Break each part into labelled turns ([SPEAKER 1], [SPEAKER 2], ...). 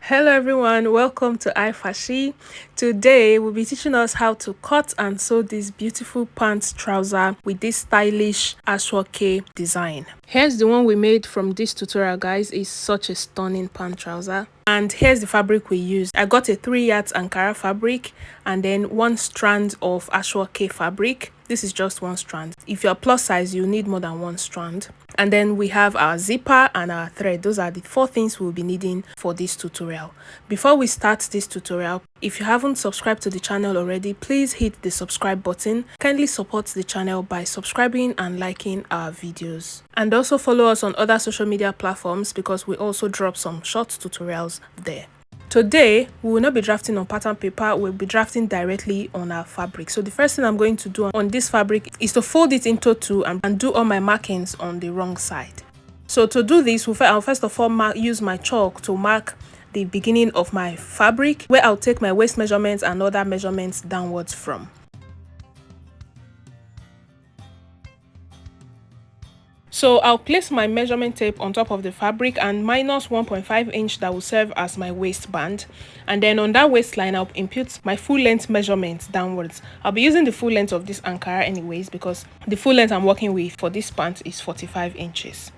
[SPEAKER 1] Hello everyone, welcome to iFashi. Today we'll be teaching us how to cut and sew this beautiful pant trouser with this stylish Aṣọ Òkè design. Here's the one we made from this tutorial, guys. It's such a stunning pant trouser. And here's the fabric we used. I got a 3 yards Ankara fabric and then 1 strand of Aṣọ Òkè fabric. This is just 1 strand. If you're plus size, you need more than 1 strand. And then we have our zipper and our thread. Those are the 4 things we'll be needing for this tutorial. Before we start this tutorial, if you haven't subscribed to the channel already, please hit the subscribe button. Kindly support the channel by subscribing and liking our videos. And also follow us on other social media platforms because we also drop some short tutorials there. Today, we will not be drafting on pattern paper, we'll be drafting directly on our fabric. So the first thing I'm going to do on this fabric is to fold it into 2 and do all my markings on the wrong side. So to do this, I'll first of all use my chalk to mark the beginning of my fabric, where I'll take my waist measurements and other measurements downwards from. So I'll place my measurement tape on top of the fabric and minus 1.5 inch that will serve as my waistband. And then on that waistline, I'll impute my full length measurements downwards. I'll be using the full length of this Ankara anyways because the full length I'm working with for this pant is 45 inches.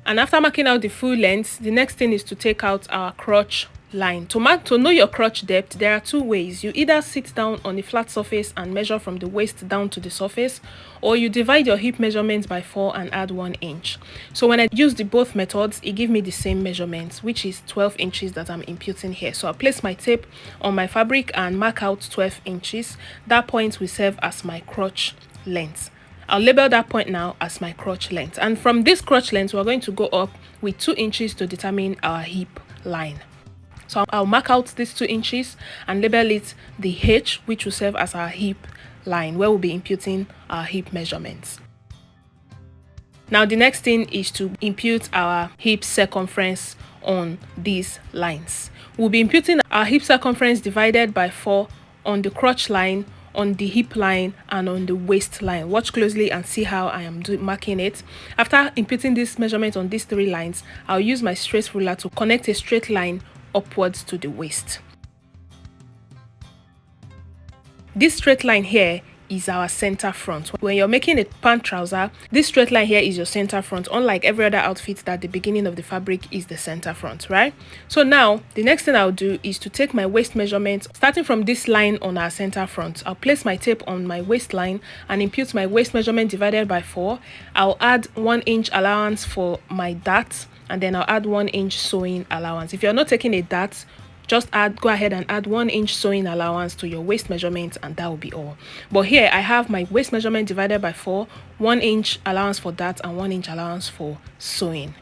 [SPEAKER 1] And after marking out the full length, the next thing is to take out our crotch line. To know your crotch depth, there are 2 ways. You either sit down on a flat surface and measure from the waist down to the surface, or you divide your hip measurements by 4 and add 1 inch. So when I use both methods, it gives me the same measurements, which is 12 inches that I'm imputing here. So I'll place my tape on my fabric and mark out 12 inches. That point will serve as my crotch length. I'll label that point now as my crotch length. And from this crotch length, we're going to go up with 2 inches to determine our hip line. So I'll mark out these 2 inches and label it the H, which will serve as our hip line, where we'll be imputing our hip measurements. Now the next thing is to impute our hip circumference on these lines. We'll be imputing our hip circumference divided by 4 on the crotch line, on the hip line, and on the waistline. Watch closely and see how I am marking it. After imputing this measurement on these 3 lines, I'll use my straight ruler to connect a straight line upwards to the waist. This straight line here is our center front. When you're making a pant trouser, this straight line here is your center front, unlike every other outfit that the beginning of the fabric is the center front, right? So now the next thing I'll do is to take my waist measurement starting from this line on our center front. I'll place my tape on my waistline and impute my waist measurement divided by 4. I'll add 1 inch allowance for my dart, and then I'll add 1 inch sewing allowance. If you're not taking a dart, just go ahead and add 1 inch sewing allowance to your waist measurement, and that will be all. But here I have my waist measurement divided by 4, 1 inch allowance for that, and 1 inch allowance for sewing.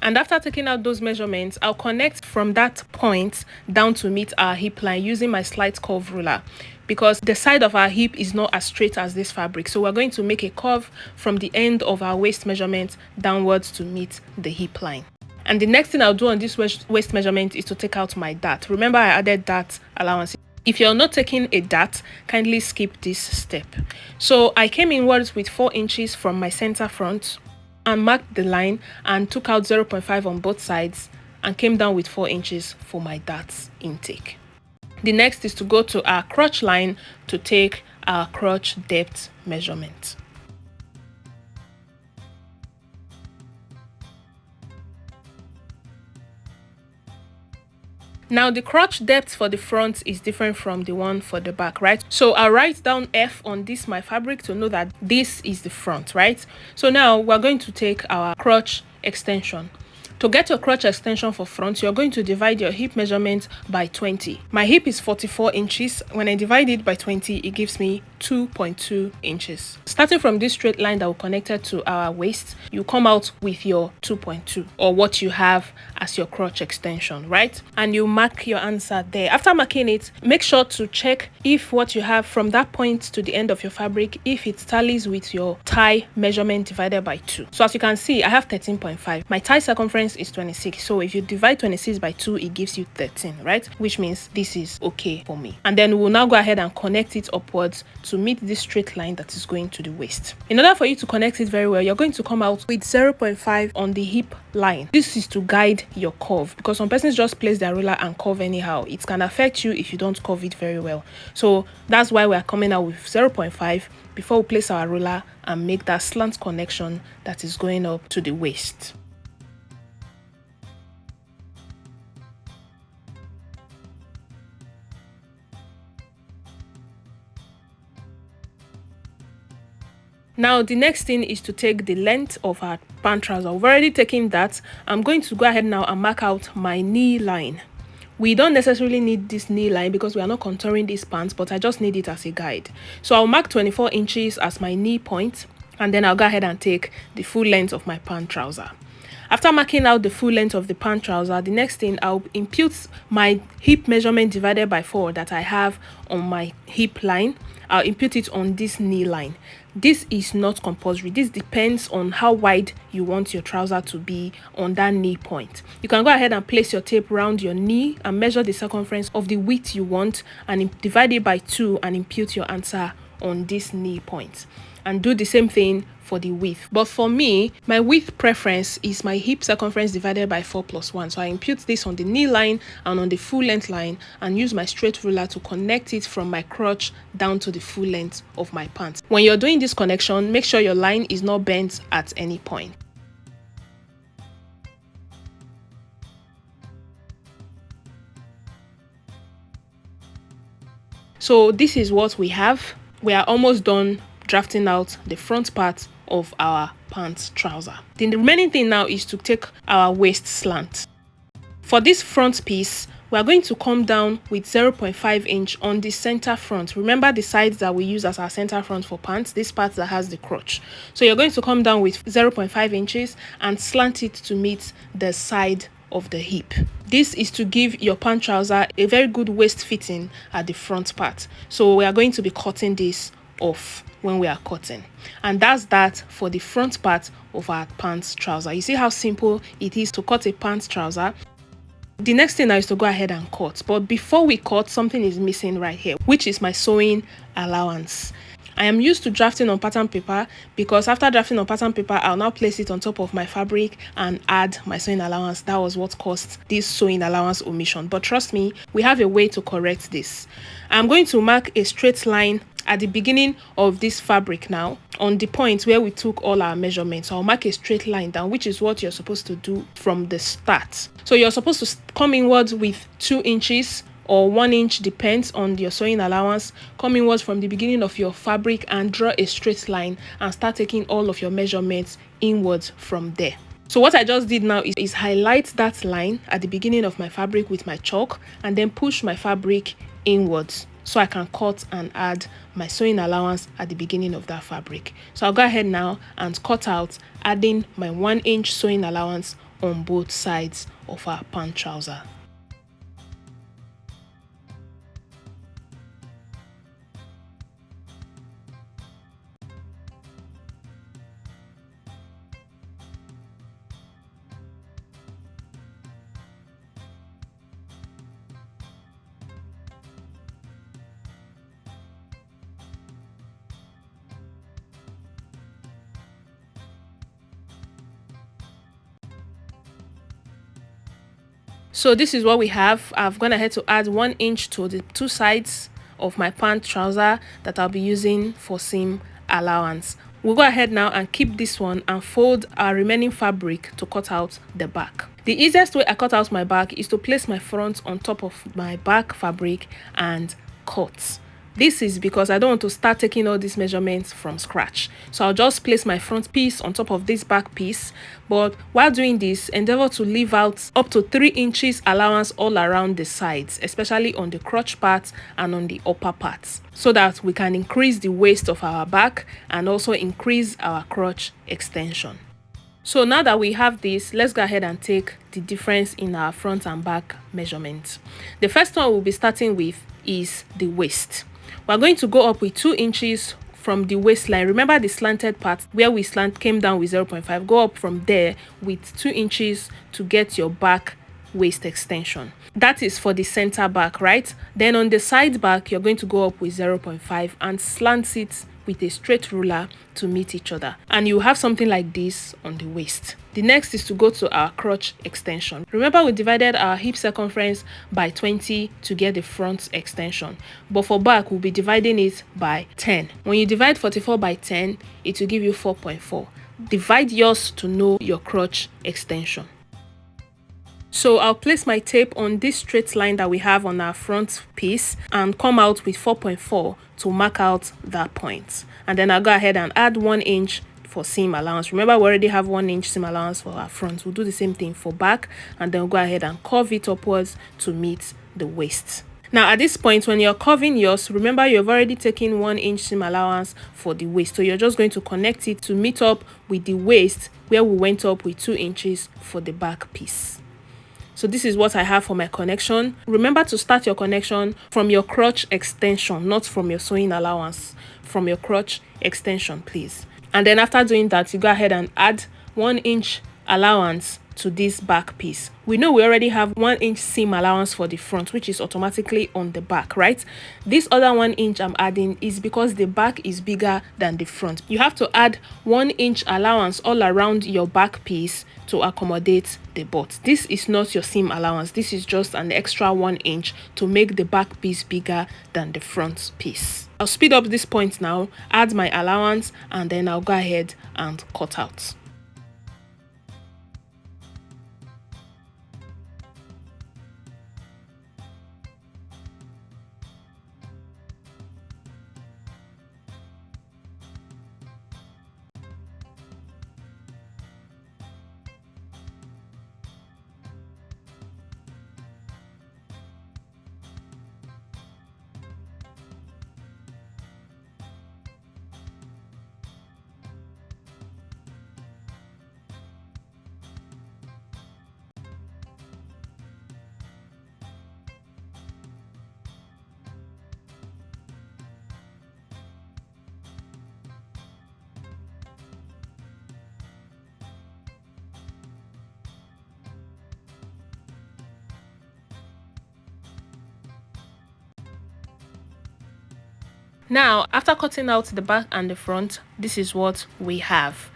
[SPEAKER 1] And after taking out those measurements, I'll connect from that point down to meet our hip line using my slight curve ruler, because the side of our hip is not as straight as this fabric. So we're going to make a curve from the end of our waist measurement downwards to meet the hip line. And the next thing I'll do on this waist measurement is to take out my dart. Remember, I added dart allowance. If you're not taking a dart, kindly skip this step. So I came inwards with 4 inches from my center front and marked the line and took out 0.5 on both sides and came down with 4 inches for my darts intake. The next is to go to our crotch line to take our crotch depth measurement. Now the crotch depth for the front is different from the one for the back, right? So I'll write down F on this my fabric to know that this is the front, right? So now we're going to take our crotch extension. To get your crotch extension for front, you're going to divide your hip measurement by 20. My hip is 44 inches. When I divide it by 20, it gives me 2.2 inches. Starting from this straight line that will connected to our waist, you come out with your 2.2, or what you have as your crotch extension, right? And you mark your answer there. After marking it, make sure to check if what you have from that point to the end of your fabric, if it tallies with your thigh measurement divided by 2. So as you can see, I have 13.5. My thigh circumference circumference is 26. So if you divide 26 by 2, it gives you 13, right? Which means this is okay for me. And then we'll now go ahead and connect it upwards to meet this straight line that is going to the waist. In order for you to connect it very well, you're going to come out with 0.5 on the hip line. This is to guide your curve, because some persons just place their ruler and curve anyhow. It can affect you if you don't curve it very well. So that's why we're coming out with 0.5 before we place our ruler and make that slant connection that is going up to the waist. Now the next thing is to take the length of our pant trouser. We've already taken that. I'm going to go ahead now and mark out my knee line. We don't necessarily need this knee line because we are not contouring these pants, but I just need it as a guide. So I'll mark 24 inches as my knee point, and then I'll go ahead and take the full length of my pant trouser. After marking out the full length of the pant trouser, the next thing, I'll impute my hip measurement divided by 4 that I have on my hip line. I'll impute it on this knee line. This is not compulsory. This depends on how wide you want your trouser to be on that knee point. You can go ahead and place your tape around your knee and measure the circumference of the width you want and divide it by 2 and impute your answer on this knee point. And do the same thing for the width. But for me, my width preference is my hip circumference divided by 4 plus 1. So I impute this on the knee line and on the full length line and use my straight ruler to connect it from my crotch down to the full length of my pants. When you're doing this connection, make sure your line is not bent at any point. So this is what we have. We are almost done drafting out the front part of our pants trouser. The remaining thing now is to take our waist slant. For this front piece, we are going to come down with 0.5 inch on the center front. Remember the sides that we use as our center front for pants, this part that has the crotch. So you're going to come down with 0.5 inches and slant it to meet the side of the hip. This is to give your pant trouser a very good waist fitting at the front part. So we are going to be cutting this off when we are cutting, and that's that for the front part of our pants trouser. You see how simple it is to cut a pants trouser. The next thing now is to go ahead and cut, but before we cut, something is missing right here, which is my sewing allowance. I am used to drafting on pattern paper because after drafting on pattern paper, I'll now place it on top of my fabric and add my sewing allowance. That was what caused this sewing allowance omission. But trust me, we have a way to correct this. I'm going to mark a straight line at the beginning of this fabric now on the point where we took all our measurements. So I'll mark a straight line down, which is what you're supposed to do from the start. So you're supposed to come inwards with 2 inches or 1 inch, depends on your sewing allowance. Come inwards from the beginning of your fabric and draw a straight line and start taking all of your measurements inwards from there. So what I just did now is highlight that line at the beginning of my fabric with my chalk and then push my fabric inwards so I can cut and add my sewing allowance at the beginning of that fabric. So I'll go ahead now and cut out, adding my 1 inch sewing allowance on both sides of our pant trouser. So this is what we have. I've gone ahead to add 1 inch to the 2 sides of my pant trouser that I'll be using for seam allowance. We'll go ahead now and keep this one and fold our remaining fabric to cut out the back. The easiest way I cut out my back is to place my front on top of my back fabric and cut. This is because I don't want to start taking all these measurements from scratch. So I'll just place my front piece on top of this back piece. But while doing this, endeavor to leave out up to 3 inches allowance all around the sides, especially on the crotch part and on the upper parts, so that we can increase the waist of our back and also increase our crotch extension. So now that we have this, let's go ahead and take the difference in our front and back measurements. The first one we'll be starting with is the waist. We're going to go up with 2 inches from the waistline. Remember the slanted part where we came down with 0.5. Go up from there with 2 inches to get your back waist extension. That is for the center back, right? Then on the side back, you're going to go up with 0.5 and slant it with a straight ruler to meet each other, and you have something like this on the waist. The next is to go to our crotch extension. Remember, we divided our hip circumference by 20 to get the front extension, but for back we'll be dividing it by 10. When you divide 44 by 10, it will give you 4.4. Divide yours to know your crotch extension. So I'll place my tape on this straight line that we have on our front piece and come out with 4.4 to mark out that point. And then I'll go ahead and add 1 inch for seam allowance. Remember, we already have 1 inch seam allowance for our front. We'll do the same thing for back, and then we'll go ahead and curve it upwards to meet the waist. Now at this point, when you're curving yours, remember you've already taken 1 inch seam allowance for the waist. So you're just going to connect it to meet up with the waist where we went up with 2 inches for the back piece. So this is what I have for my connection. Remember to start your connection from your crotch extension, not from your sewing allowance. From your crotch extension, please. And then after doing that, you go ahead and add 1 inch allowance to this back piece. We know we already have 1 inch seam allowance for the front, which is automatically on the back, right? This other 1 inch I'm adding is because the back is bigger than the front. You have to add 1 inch allowance all around your back piece to accommodate the butt. This is not your seam allowance. This is just an extra 1 inch to make the back piece bigger than the front piece. I'll speed up this point now, add my allowance, and then I'll go ahead and cut out. Now, after cutting out the back and the front, this is what we have.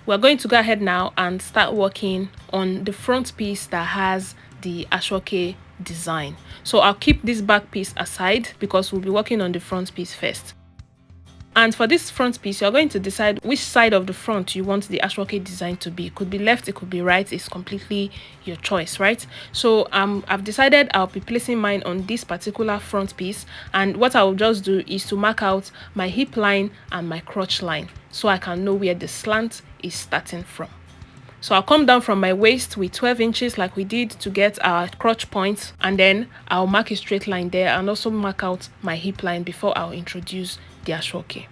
[SPEAKER 1] We're going to go ahead now and start working on the front piece that has the ashoke design. So I'll keep this back piece aside because we'll be working on the front piece first. And for this front piece, you're going to decide which side of the front you want the ashoke design to be. It could be left, it could be right. It's completely your choice, right? So I've decided I'll be placing mine on this particular front piece, and what I will just do is to mark out my hip line and my crotch line so I can know where the slant is starting from. So I'll come down from my waist with 12 inches like we did to get our crotch point, and then I'll mark a straight line there and also mark out my hip line before I'll introduce the ashoke.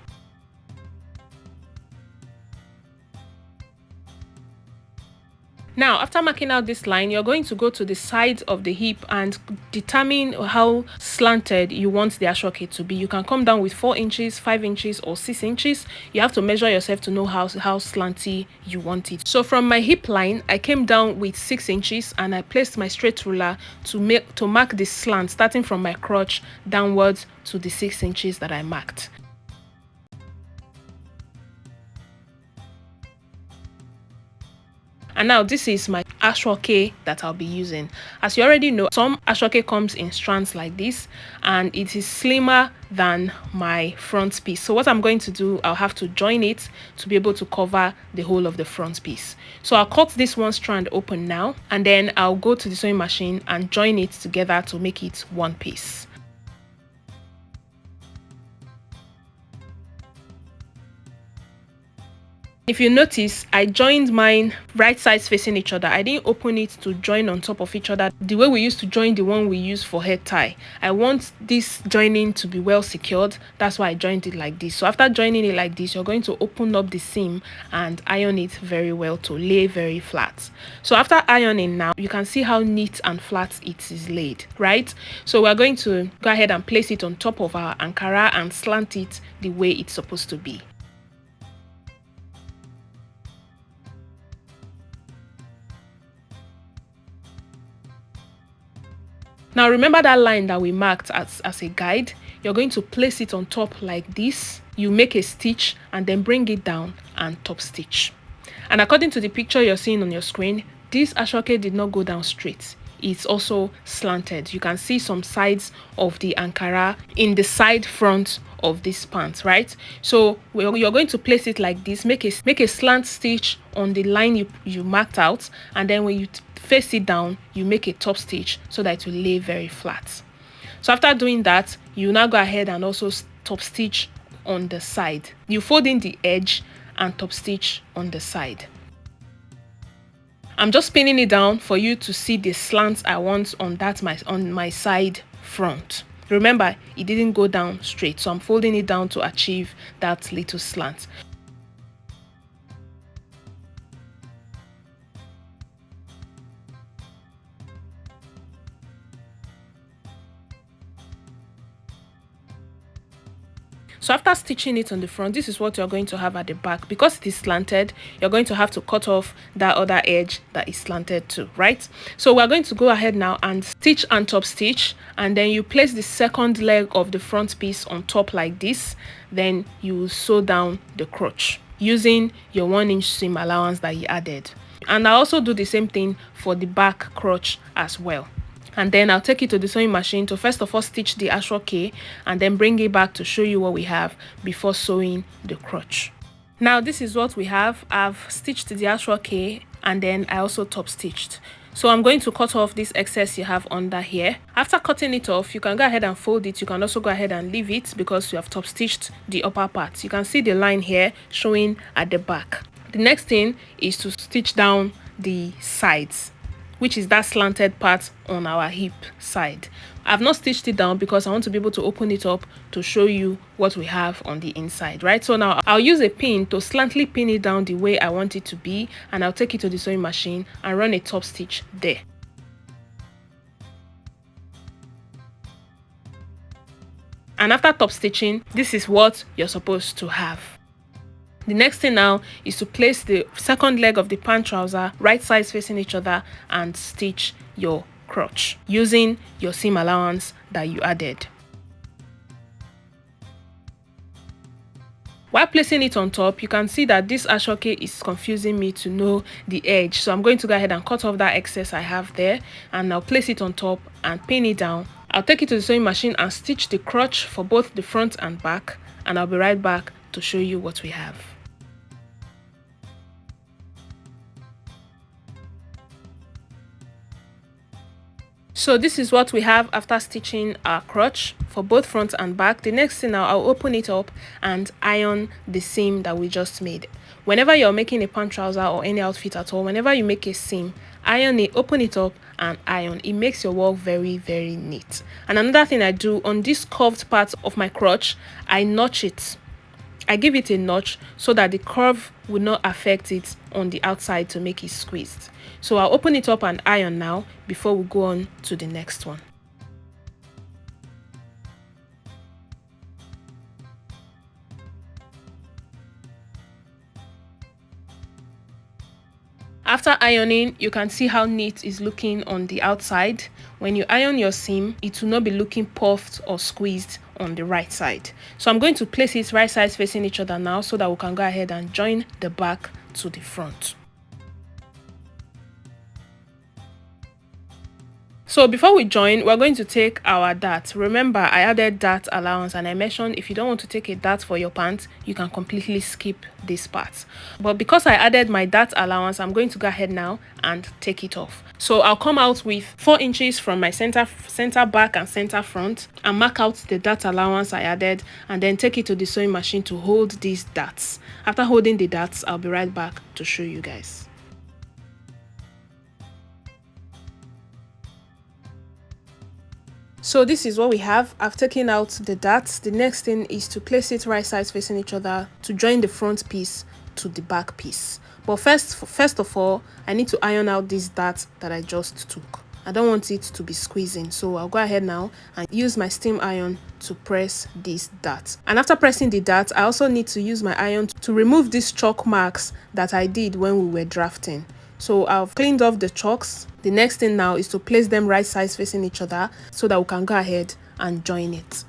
[SPEAKER 1] Now, after marking out this line, you're going to go to the side of the hip and determine how slanted you want the ashoke to be. You can come down with 4 inches, 5 inches, or 6 inches. You have to measure yourself to know how slanty you want it. So from my hip line, I came down with 6 inches and I placed my straight ruler to mark the slant starting from my crotch downwards to the 6 inches that I marked. And now this is my ashoke that I'll be using. As you already know, some ashoke comes in strands like this, and it is slimmer than my front piece. So what I'm going to do, I'll have to join it to be able to cover the whole of the front piece. So I'll cut this one strand open now, and then I'll go to the sewing machine and join it together to make it one piece. If you notice, I joined mine right sides facing each other. I didn't open it to join on top of each other the way we used to join the one we use for head tie. I want this joining to be well secured. That's why I joined it like this. So after joining it like this, you're going to open up the seam and iron it very well to lay very flat. So after ironing now, you can see how neat and flat it is laid, right? So we're going to go ahead and place it on top of our Ankara and slant it the way it's supposed to be. Now remember that line that we marked as a guide. You're going to place it on top like this. You make a stitch and then bring it down and top stitch. And according to the picture you're seeing on your screen, this ashoke did not go down straight. It's also slanted. You can see some sides of the Ankara in the side front of this pant, right? So you're going to place it like this. Make a slant stitch on the line you marked out, and then when you face it down, you make a top stitch so that it will lay very flat. So after doing that, you now go ahead and also top stitch on the side. You fold in the edge and top stitch on the side. I'm just pinning it down for you to see the slant I want on my side front. Remember, it didn't go down straight, so I'm folding it down to achieve that little slant. So after stitching it on the front, this is what you're going to have at the back. Because it is slanted, you're going to have to cut off that other edge that is slanted too, right? So we're going to go ahead now and stitch and top stitch, and then you place the second leg of the front piece on top like this. Then you will sew down the crotch using your 1-inch seam allowance that you added. And I also do the same thing for the back crotch as well. And then I'll take it to the sewing machine to first of all stitch the ashoke and then bring it back to show you what we have before sewing the crotch. Now this is what we have. I've stitched the ashoke and then I also top stitched. So I'm going to cut off this excess you have under here. After cutting it off, you can go ahead and fold it. You can also go ahead and leave it because you have top stitched the upper part. You can see the line here showing at the back. The next thing is to stitch down the sides, which is that slanted part on our hip side. I've not stitched it down because I want to be able to open it up to show you what we have on the inside, right? So now I'll use a pin to slantly pin it down the way I want it to be, and I'll take it to the sewing machine and run a top stitch there. And after top stitching, this is what you're supposed to have. The next thing now is to place the second leg of the pant trouser right sides facing each other and stitch your crotch using your seam allowance that you added. While placing it on top, you can see that this ashoke is confusing me to know the edge. So I'm going to go ahead and cut off that excess I have there, and I'll place it on top and pin it down. I'll take it to the sewing machine and stitch the crotch for both the front and back, and I'll be right back to show you what we have. So this is what we have after stitching our crotch for both front and back. The next thing now, I'll open it up and iron the seam that we just made. Whenever you're making a pant trouser or any outfit at all, whenever you make a seam, iron it, open it up and iron. It makes your work very, very neat. And another thing I do on this curved part of my crotch, I notch it. I give it a notch so that the curve will not affect it on the outside to make it squeezed. So I'll open it up and iron now before we go on to the next one. After ironing, you can see how neat it's looking on the outside. When you iron your seam, it will not be looking puffed or squeezed on the right side. So I'm going to place it right sides facing each other now so that we can go ahead and join the back to the front. So before we join, we're going to take our dart. Remember, I added dart allowance and I mentioned if you don't want to take a dart for your pants, you can completely skip this part. But because I added my dart allowance, I'm going to go ahead now and take it off. So I'll come out with 4 inches from my center back and center front and mark out the dart allowance I added, and then take it to the sewing machine to hold these darts. After holding the darts, I'll be right back to show you guys. So this is what we have. I've taken out the darts. The next thing is to place it right sides facing each other to join the front piece to the back piece. But first of all, I need to iron out this dart that I just took. I don't want it to be squeezing, so I'll go ahead now and use my steam iron to press this dart. And after pressing the dart, I also need to use my iron to remove these chalk marks that I did when we were drafting. So I've cleaned off the chalks. The next thing now is to place them right sides facing each other so that we can go ahead and join it.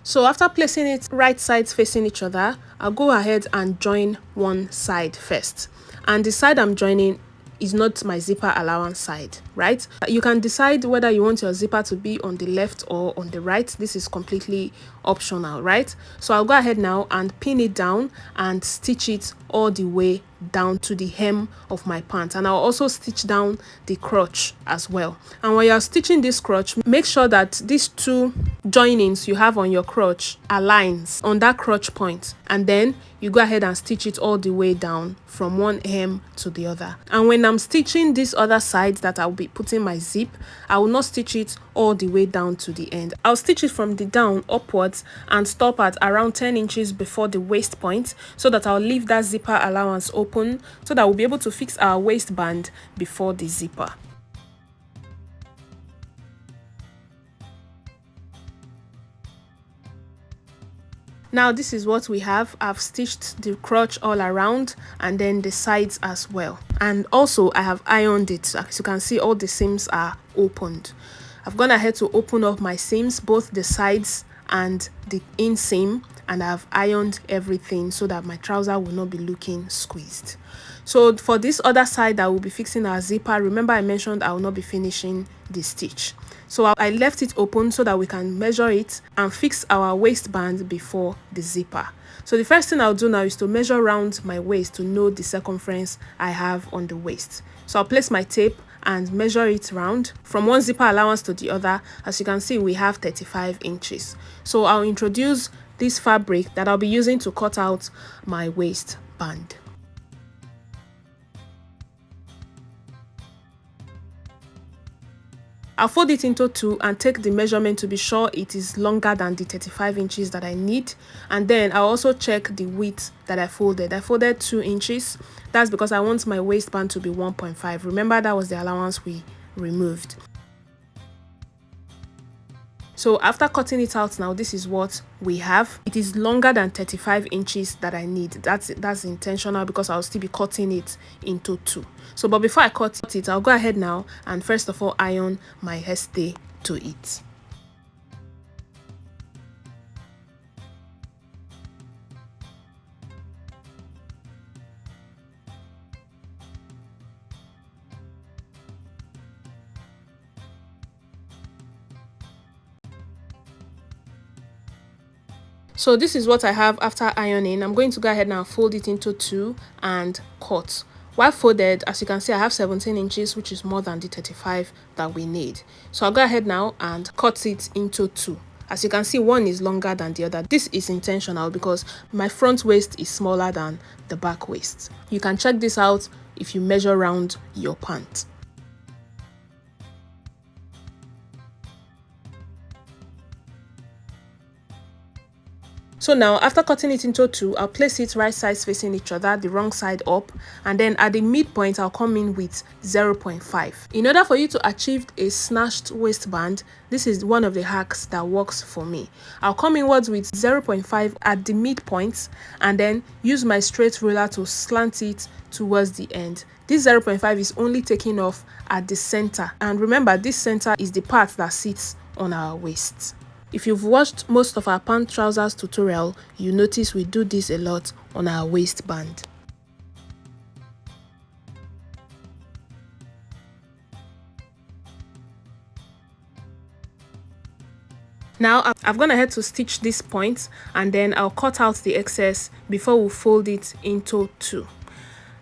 [SPEAKER 1] So after placing it right sides facing each other, I'll go ahead and join one side first. And the side I'm joining is not my zipper allowance side, right? You can decide whether you want your zipper to be on the left or on the right. This is completely optional, right? So I'll go ahead now and pin it down and stitch it all the way down to the hem of my pants, and I'll also stitch down the crotch as well. And when you're stitching this crotch, make sure that these two joinings you have on your crotch aligns on that crotch point, and then you go ahead and stitch it all the way down from one hem to the other. And when I'm stitching this other side that I'll be putting my zip, I will not stitch it all the way down to the end. I'll stitch it from the down upwards and stop at around 10 inches before the waist point, so that I'll leave that zipper allowance open so that we'll be able to fix our waistband before the zipper. Now this is what we have. I've stitched the crotch all around and then the sides as well. And also I have ironed it. As you can see, all the seams are opened. I've gone ahead to open up my seams, both the sides and the inseam, and I've ironed everything so that my trouser will not be looking squeezed. So for this other side that we'll be fixing our zipper, remember I mentioned I will not be finishing the stitch. So I left it open so that we can measure it and fix our waistband before the zipper. So the first thing I'll do now is to measure around my waist to know the circumference I have on the waist. So I'll place my tape and measure it round from one zipper allowance to the other. As you can see, we have 35 inches. So I'll introduce this fabric that I'll be using to cut out my waistband. I'll fold it into two and take the measurement to be sure it is longer than the 35 inches that I need. And then I'll also check the width that I folded. I folded 2 inches. That's because I want my waistband to be 1.5. Remember, that was the allowance we removed. So after cutting it out now, this is what we have. It is longer than 35 inches that I need. That's intentional because I'll still be cutting it into two. So but before I cut it, I'll go ahead now and first of all iron my hairstay to it. So this is what I have after ironing. I'm going to go ahead now and fold it into two and cut. While folded, as you can see, I have 17 inches, which is more than the 35 that we need. So I'll go ahead now and cut it into two. As you can see, one is longer than the other. This is intentional because my front waist is smaller than the back waist. You can check this out if you measure round your pant. So now after cutting it into two, I'll place it right sides facing each other, the wrong side up, and then at the midpoint I'll come in with 0.5. In order for you to achieve a snatched waistband, this is one of the hacks that works for me. I'll come inwards with 0.5 at the midpoint and then use my straight ruler to slant it towards the end. This 0.5 is only taking off at the center, and remember, this center is the part that sits on our waist. If you've watched most of our pant trousers tutorial, you notice we do this a lot on our waistband. Now I've gone ahead to stitch this point, and then I'll cut out the excess before we fold it into two.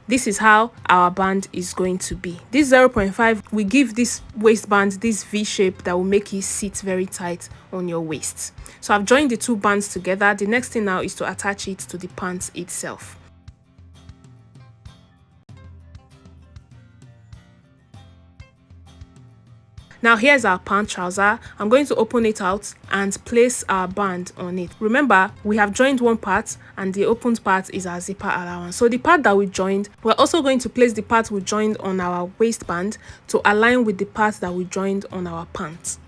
[SPEAKER 1] This is how our band is going to be. This 0.5 will give this waistband this V shape that will make it sit very tight on your waist. So I've joined the two bands together. The next thing now is to attach it to the pants itself. Now here's our pant trouser. I'm going to open it out and place our band on it. Remember, we have joined one part and the opened part is our zipper allowance. So the part that we joined, we're also going to place the part we joined on our waistband to align with the part that we joined on our pants.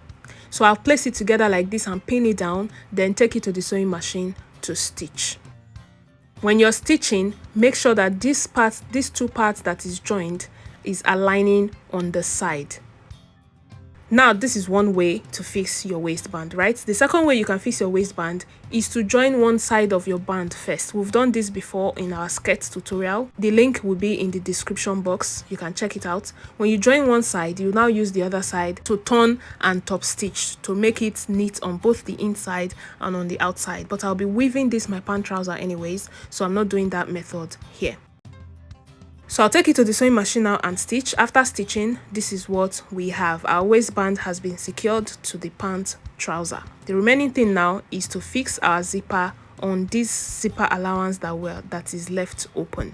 [SPEAKER 1] So I'll place it together like this and pin it down, then take it to the sewing machine to stitch. When you're stitching, make sure that this part, these two parts that is joined, is aligning on the side. Now, this is one way to fix your waistband, right? The second way you can fix your waistband is to join one side of your band first. We've done this before in our skirt tutorial. The link will be in the description box. You can check it out. When you join one side, you now use the other side to turn and top stitch to make it neat on both the inside and on the outside. But I'll be weaving this my pant trouser anyways, so I'm not doing that method here. So I'll take it to the sewing machine now and stitch. After stitching, this is what we have. Our waistband has been secured to the pant trouser. The remaining thing now is to fix our zipper on this zipper allowance that is left open.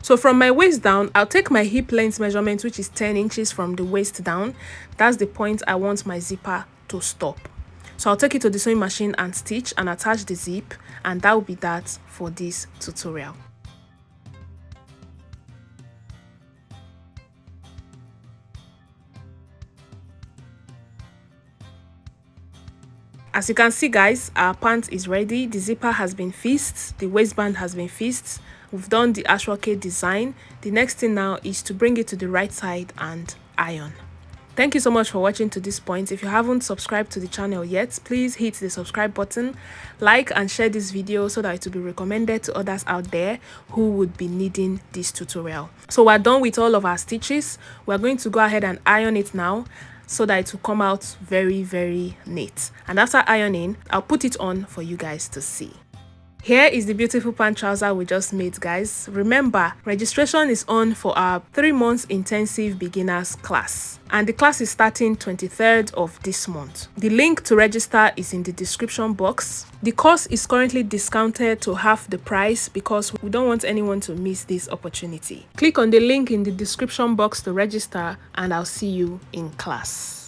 [SPEAKER 1] So from my waist down, I'll take my hip length measurement, which is 10 inches from the waist down. That's the point I want my zipper to stop. So I'll take it to the sewing machine and stitch and attach the zip, and that will be that for this tutorial. As you can see, guys, our pant is ready. The zipper has been fixed, the waistband has been fixed. We've done the ashoke design. The next thing now is to bring it to the right side and iron. Thank you so much for watching to this point. If you haven't subscribed to the channel yet, please hit the subscribe button, like and share this video so that it will be recommended to others out there who would be needing this tutorial. So we're done with all of our stitches. We're going to go ahead and iron it now, so that it will come out very, very neat. And after ironing, I'll put it on for you guys to see. Here is the beautiful pant trouser we just made, guys. Remember, registration is on for our 3 months intensive beginners class, and the class is starting 23rd of this month. The link to register is in the description box. The course is currently discounted to half the price because we don't want anyone to miss this opportunity. Click on the link in the description box to register, and I'll see you in class.